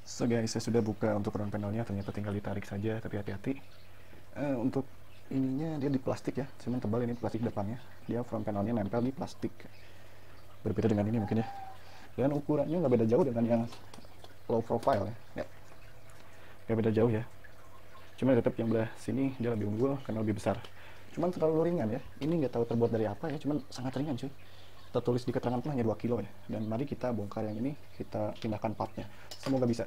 So guys, saya sudah buka untuk round panelnya, ternyata tinggal ditarik saja, tapi hati-hati. Untuk ininya dia di plastik ya, cuman tebal ini plastik depannya. Dia front panelnya nempel di plastik. Berbeda dengan ini mungkin ya. Dan ukurannya nggak beda jauh dengan yang low profile ya. Nggak beda jauh ya. Cuma tetap yang belah sini dia lebih unggul karena lebih besar. Cuman terlalu ringan ya. Ini nggak tahu terbuat dari apa ya, cuman sangat ringan cuy. Tertulis di keterangan pun hanya 2 kilo ya. Dan mari kita bongkar yang ini, kita pindahkan partnya. Semoga bisa.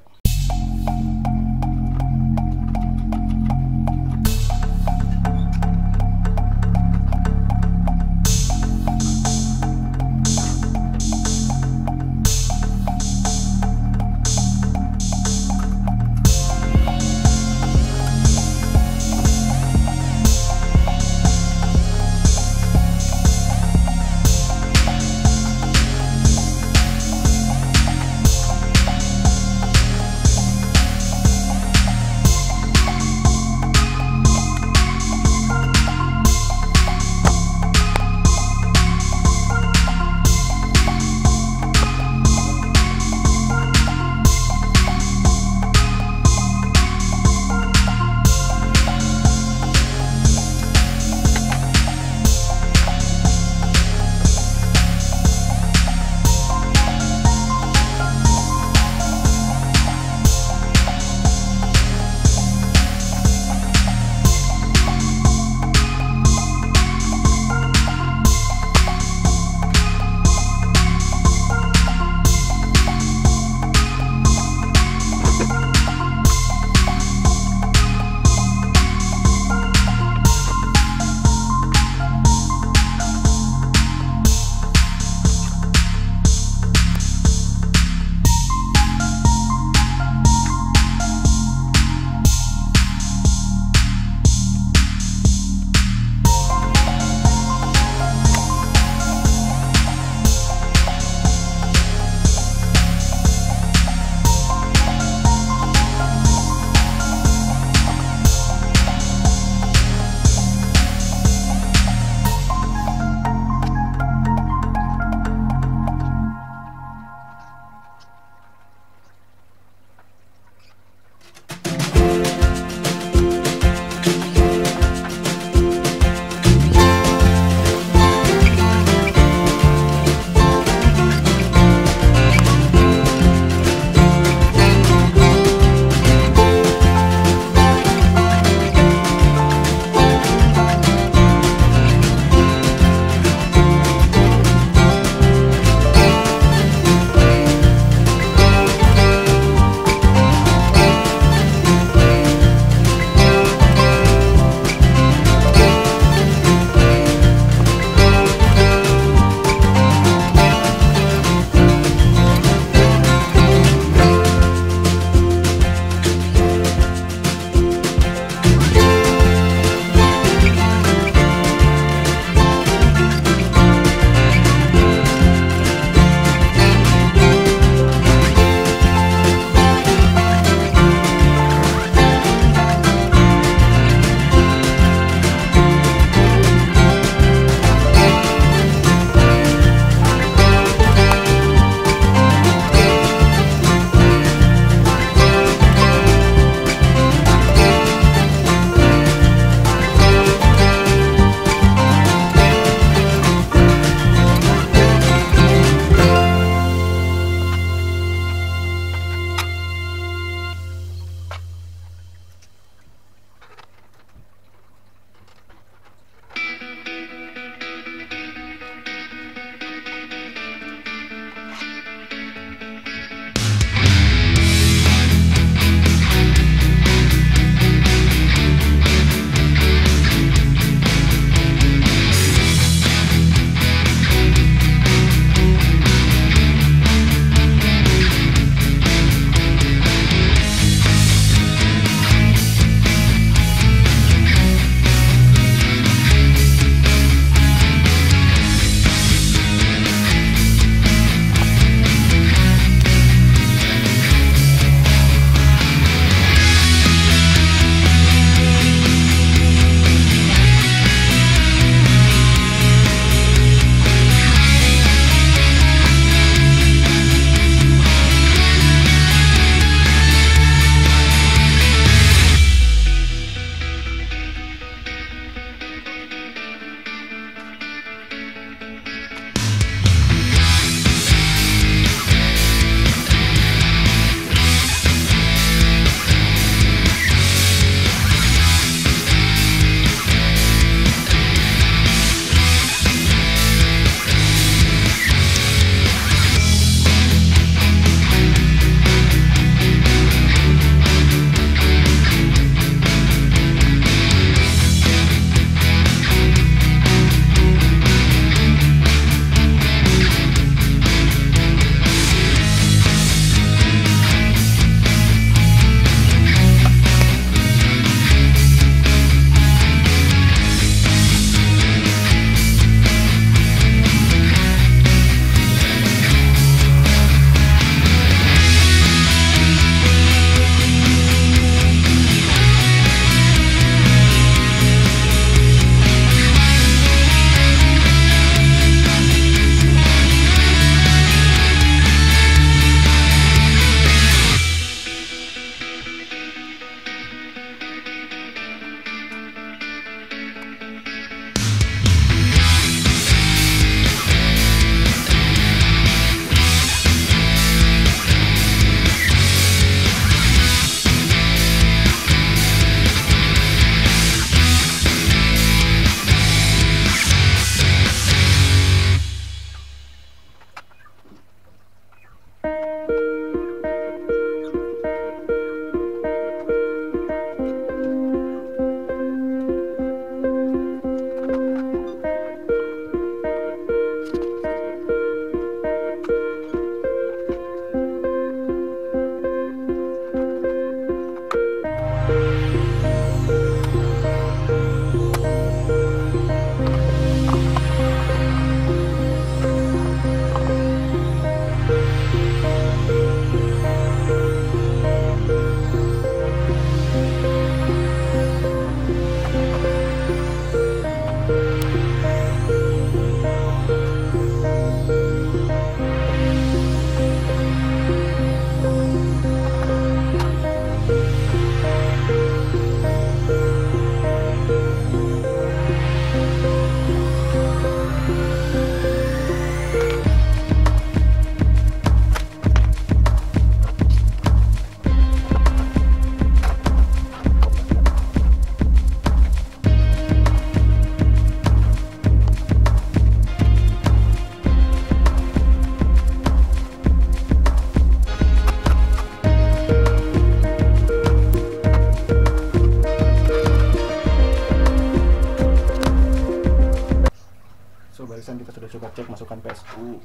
coba cek masukkan PSU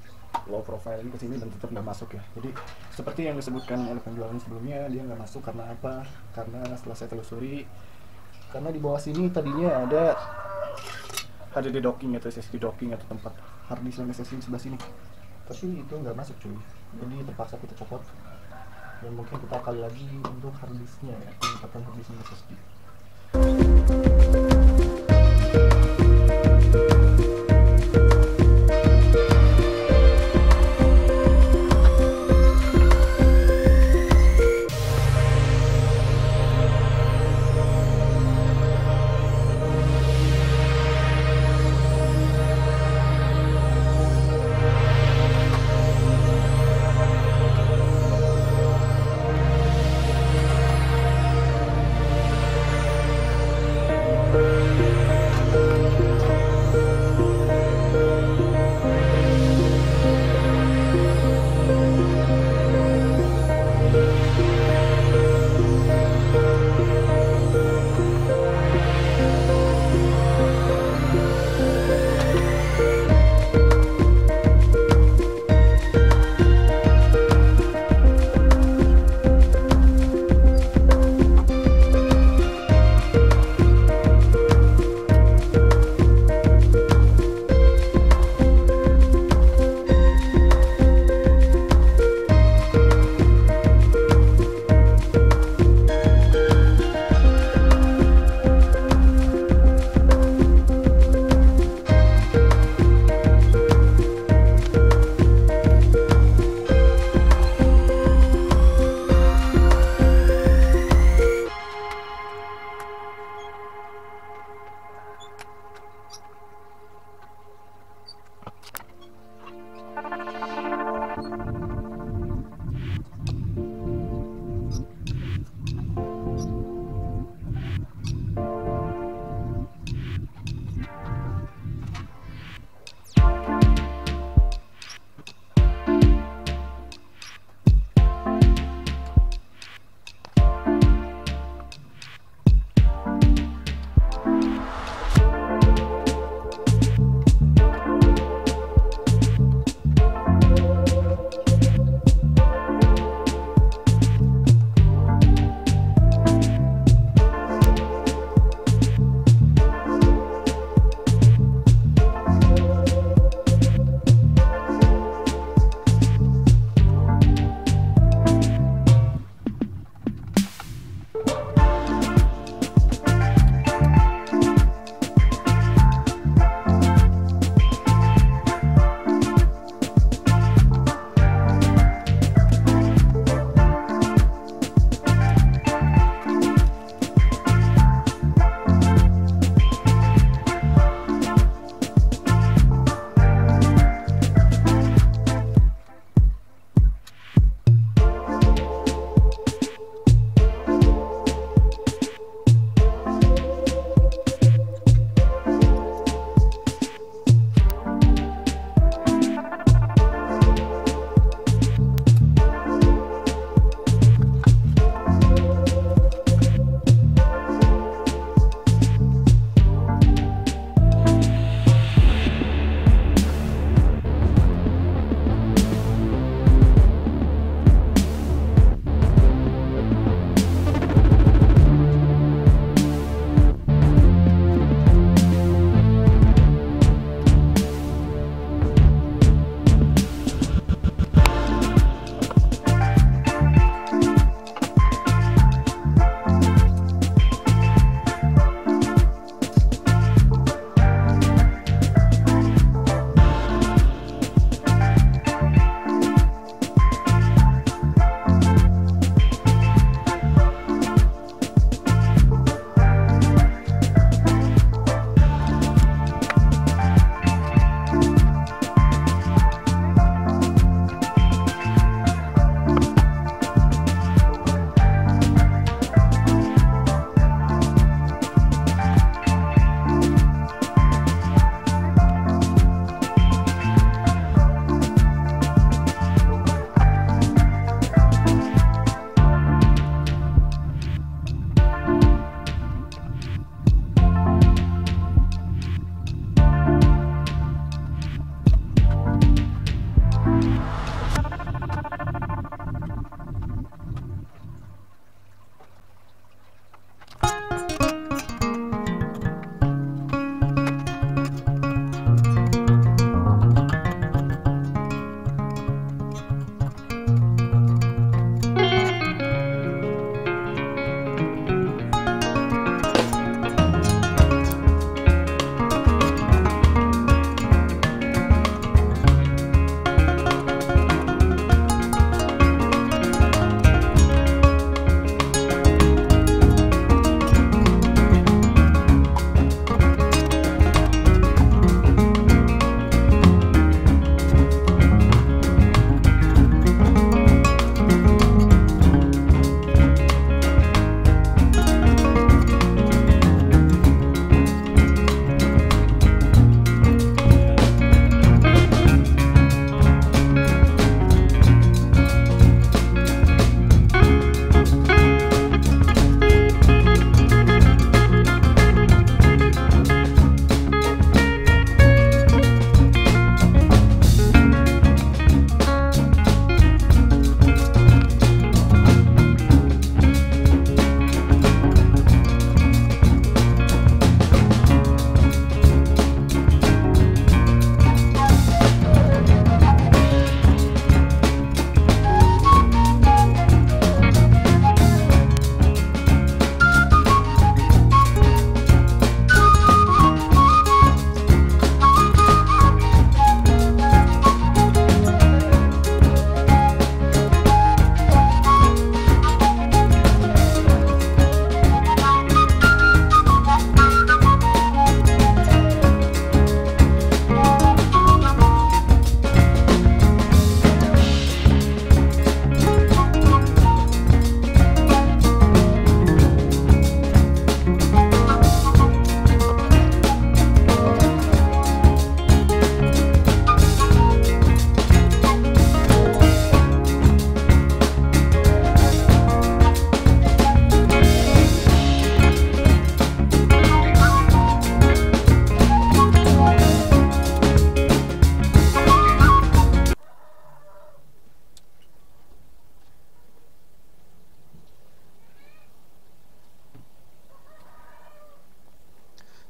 low profile ini ke sini dan tetap nggak masuk ya. Jadi seperti yang disebutkan oleh penjualan sebelumnya, dia nggak masuk karena apa? Karena setelah saya telusuri, karena di bawah sini tadinya ada HDD docking atau SSD docking atau tempat hard disk dan SSD di sebelah sini, tapi itu nggak masuk cuy. Jadi terpaksa kita copot dan mungkin kita kali lagi untuk hard disknya ya, penempatan hard disk dan SSD.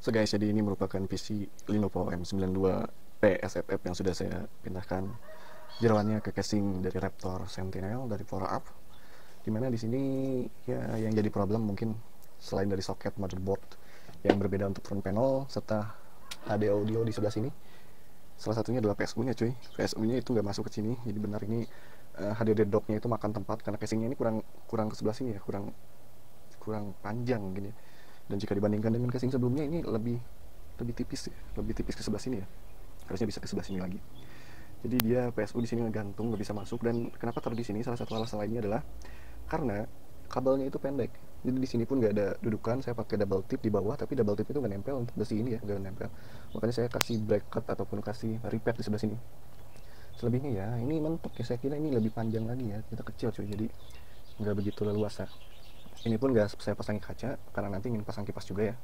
So guys, jadi ini merupakan PC Lenovo M92P SFF yang sudah saya pindahkan jeroannya ke casing dari Raptor Sentinel dari PowerUp. Dimana di sini ya yang jadi problem mungkin selain dari soket motherboard yang berbeda untuk front panel serta HD audio di sebelah sini, salah satunya adalah PSU nya cuy. PSU nya itu nggak masuk ke sini, jadi benar ini HDD docknya itu makan tempat karena casingnya ini kurang ke sebelah sini ya, kurang panjang gini. Dan jika dibandingkan dengan casing sebelumnya ini lebih tipis ya, lebih tipis ke sebelah sini ya, harusnya bisa ke sebelah sini lagi. Jadi dia PSU di sini ngegantung, nggak bisa masuk. Dan kenapa taruh di sini, salah satu alasan lainnya adalah karena kabelnya itu pendek. Jadi di sini pun nggak ada dudukan, saya pakai double tip di bawah, tapi double tip itu nggak nempel untuk besi ini ya, nggak nempel. Makanya saya kasih bracket ataupun kasih repair di sebelah sini. Selebihnya ya ini mentok ya, saya kira ini lebih panjang lagi ya, kita kecil cuy, jadi nggak begitu leluasa. Ini pun nggak saya pasangi kaca karena nanti ingin pasang kipas juga ya.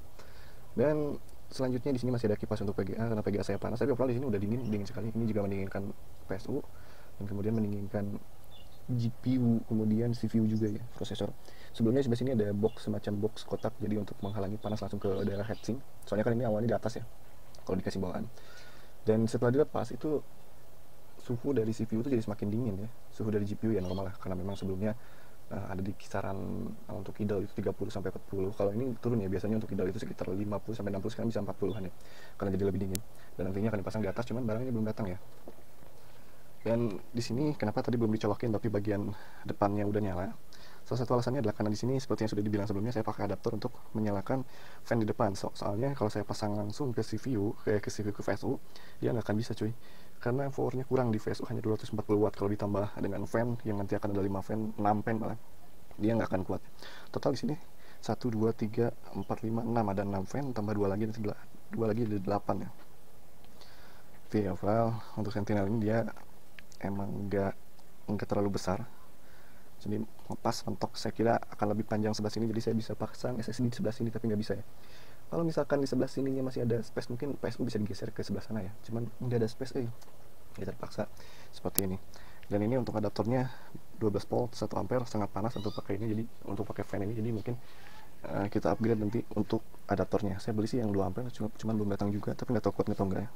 Dan selanjutnya di sini masih ada kipas untuk PGA karena PGA saya panas, tapi overall di sini udah dingin sekali. Ini juga mendinginkan PSU dan kemudian mendinginkan GPU, kemudian CPU juga ya, prosesor. Sebelumnya di sebelah sini ada box, semacam box kotak, jadi untuk menghalangi panas langsung ke daerah heatsink. Soalnya kan ini awalnya di atas ya, kalau dikasih bawaan. Dan setelah dilepas itu suhu dari CPU itu jadi semakin dingin ya. Suhu dari GPU ya normal lah, karena memang sebelumnya ada di kisaran untuk idle itu 30 sampai 40. Kalau ini turun ya, biasanya untuk idle itu sekitar 50 sampai 60, sekarang bisa 40-an ya. Karena jadi lebih dingin. Dan nantinya akan dipasang di atas, cuman barangnya belum datang ya. Dan di sini kenapa tadi belum dicolokin tapi bagian depannya udah nyala? Salah satu alasannya adalah karena di sini seperti yang sudah dibilang sebelumnya, saya pakai adaptor untuk menyalakan fan di depan. Soalnya kalau saya pasang langsung ke CPU, ke VSU, dia nggak akan bisa cuy. Karena powernya kurang di VSU, hanya 240 watt. Kalau ditambah dengan fan yang nanti akan ada 5 fan, 6 fan malah, dia nggak akan kuat. Total di sini 1, 2, 3, 4, 5, 6, ada 6 fan, tambah 2 lagi, 2 lagi ada 8 ya. Tapi overall untuk Sentinel ini dia emang nggak terlalu besar, jadi pas mentok saya kira akan lebih panjang sebelah sini, jadi saya bisa pasang SSD di sebelah sini, tapi nggak bisa ya. Kalau misalkan di sebelah sininya masih ada space, mungkin PSU bisa digeser ke sebelah sana ya, cuman nggak ada space jadi terpaksa seperti ini. Dan ini untuk adaptornya 12 volt 1 ampere, sangat panas untuk pakai ini, jadi untuk pakai fan ini, jadi mungkin kita upgrade nanti untuk adaptornya. Saya beli sih yang 2 ampere, cuman belum datang juga, tapi nggak tahu kuat atau enggak ya.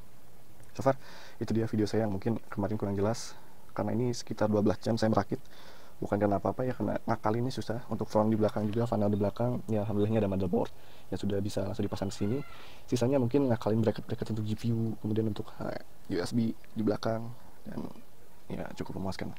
So far itu dia video saya yang mungkin kemarin kurang jelas, karena ini sekitar 12 jam saya merakit, bukan karena apa-apa ya, karena ngakal ini susah. Untuk front di belakang juga, panel di belakang ya alhamdulillahnya ada motherboard yang sudah bisa langsung dipasang di sini. Sisanya mungkin ngakalin bracket untuk GPU, kemudian untuk USB di belakang, dan ya cukup memuaskan.